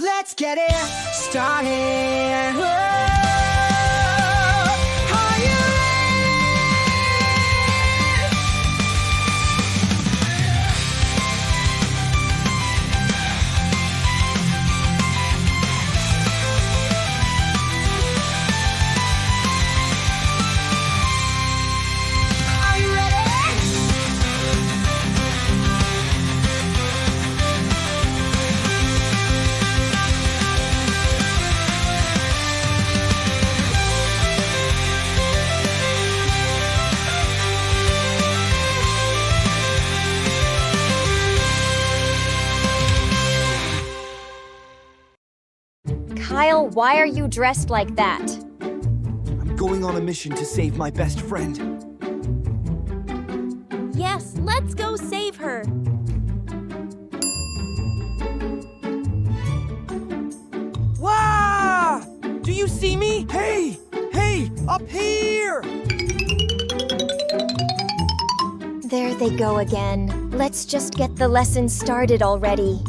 Let's get it started. Whoa. Are you Kyle, why are you dressed like that? I'm going on a mission to save my best friend. Yes, let's go save her. Wow! Do you see me? Hey! Hey! Up here! There they go again. Let's just get the lesson started already.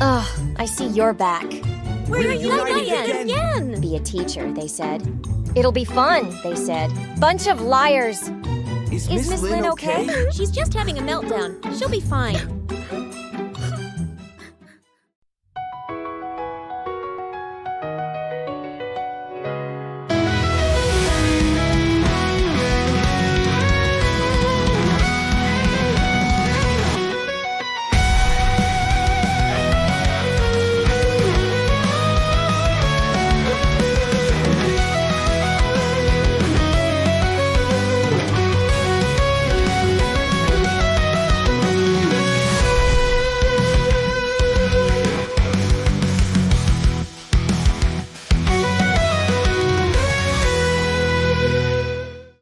Ugh, I see you're back. We're united again. Be a teacher, they said. It'll be fun, they said. Bunch of liars. Is Miss Lynn okay? She's just having a meltdown. She'll be fine.